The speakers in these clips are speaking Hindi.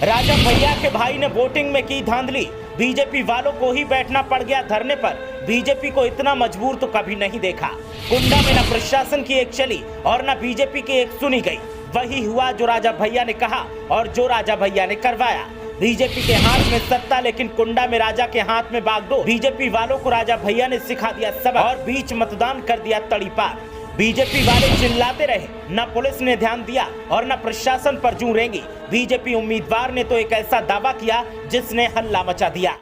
राजा भैया के भाई ने वोटिंग में की धांधली, बीजेपी वालों को ही बैठना पड़ गया धरने पर। बीजेपी को इतना मजबूर तो कभी नहीं देखा। कुंडा में न प्रशासन की एक चली और न बीजेपी की एक सुनी गई। वही हुआ जो राजा भैया ने कहा और जो राजा भैया ने करवाया। बीजेपी के हाथ में सत्ता, लेकिन कुंडा में राजा के हाथ में बागडोर। बीजेपी वालों को राजा भैया ने सिखा दिया सबक और बीच मतदान कर दिया तड़ीपार। बीजेपी वाले चिल्लाते रहे, न पुलिस ने ध्यान दिया और न प्रशासन पर जूं रेंगी। बीजेपी उम्मीदवार ने तो एक ऐसा दावा किया जिसने हल्ला मचा दिया।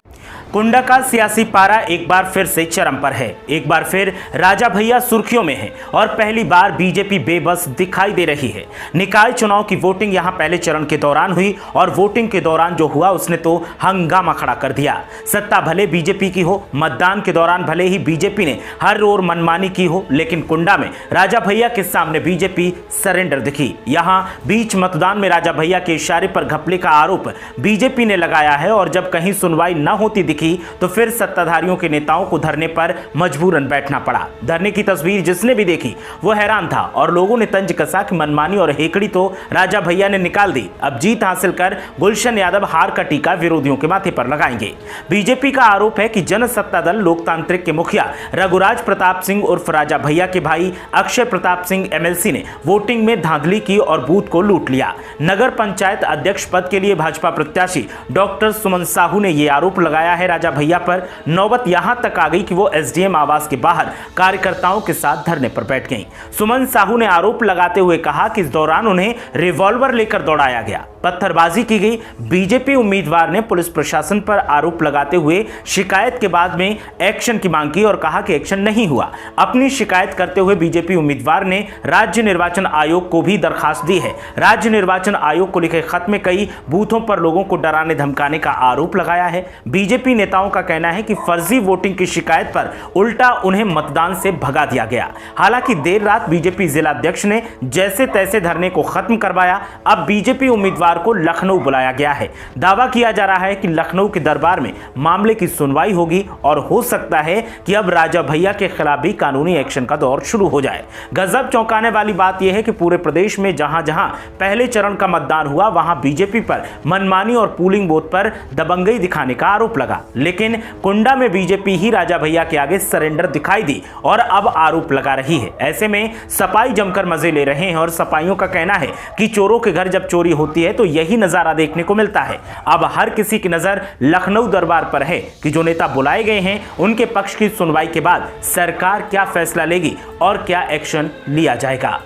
कुंडा का सियासी पारा एक बार फिर से चरम पर है। एक बार फिर राजा भैया सुर्खियों में है और पहली बार बीजेपी बेबस दिखाई दे रही है। निकाय चुनाव की वोटिंग यहां पहले चरण के दौरान हुई और वोटिंग के दौरान जो हुआ उसने तो हंगामा खड़ा कर दिया। सत्ता भले बीजेपी की हो, मतदान के दौरान भले ही बीजेपी ने हर ओर मनमानी की हो, लेकिन कुंडा में राजा भैया के सामने बीजेपी सरेंडर दिखी। यहाँ बीच मतदान में राजा भैया के इशारे पर घपले का आरोप बीजेपी ने लगाया है और जब कहीं सुनवाई न होती दिखी तो फिर सत्ताधारियों के नेताओं को धरने पर मजबूरन बैठना पड़ा। धरने की तस्वीर जिसने भी देखी वो हैरान था और लोगों ने तंज कसा कि मनमानी और हेकड़ी तो राजा भैया ने निकाल दी। अब जीत हासिल कर गुलशन यादव हार का टीका विरोधियों के माथे पर लगाएंगे। बीजेपी का आरोप है कि जनसत्ता दल लोकतांत्रिक के मुखिया रघुराज प्रताप सिंह उर्फ राजा भैया के भाई अक्षय प्रताप सिंह एमएलसी ने वोटिंग में धांधली की और बूथ को लूट लिया। नगर पंचायत अध्यक्ष पद के लिए भाजपा प्रत्याशी डॉक्टर सुमन साहू ने यह आरोप लगाया है राजा भैया पर। नौबत यहां तक आ गई कि वो एसडीएम आवास के बाहर कार्यकर्ताओं के साथ धरने पर बैठ गईं। सुमन साहू ने आरोप लगाते हुए कहा कि इस दौरान उन्हें रिवॉल्वर लेकर दौड़ाया गया, पत्थरबाजी की गई। बीजेपी उम्मीदवार ने पुलिस प्रशासन पर आरोप लगाते हुए शिकायत के बाद में एक्शन की मांग की और कहा कि एक्शन नहीं हुआ। अपनी शिकायत करते हुए बीजेपी उम्मीदवार ने राज्य निर्वाचन आयोग को भी दरखास्त दी है। राज्य निर्वाचन आयोग को लिखे खत में कई बूथों पर लोगों को डराने धमकाने का आरोप लगाया है। बीजेपी नेताओं का कहना है कि फर्जी वोटिंग की शिकायत पर उल्टा उन्हें मतदान से भगा दिया गया। हालांकि देर रात बीजेपी जिला अध्यक्ष ने जैसे तैसे धरने को खत्म करवाया। अब बीजेपी उम्मीदवार को लखनऊ बुलाया गया है। दावा किया जा रहा है कि लखनऊ के दरबार में मामले की सुनवाई होगी और हो सकता है कि अब राजा भैया के खिलाफ भी कानूनी एक्शन का दौर शुरू हो जाए। गजब चौंकाने वाली बात यह है कि पूरे प्रदेश में जहां जहां पहले चरण का मतदान हुआ वहां बीजेपी पर मनमानी और पोलिंग बूथ पर दबंगई दिखाने का आरोप लगा, लेकिन कुंडा में बीजेपी ही राजा भैया के आगे सरेंडर दिखाई दी और अब आरोप लगा रही है। ऐसे में सपाई जमकर मजे ले रहे हैं और सपाइयों का कहना है कि चोरों के घर जब चोरी होती है तो यही नजारा देखने को मिलता है। अब हर किसी की नजर लखनऊ दरबार पर है कि जो नेता बुलाए गए हैं उनके पक्ष की सुनवाई के बाद सरकार क्या फैसला लेगी और क्या एक्शन लिया जाएगा।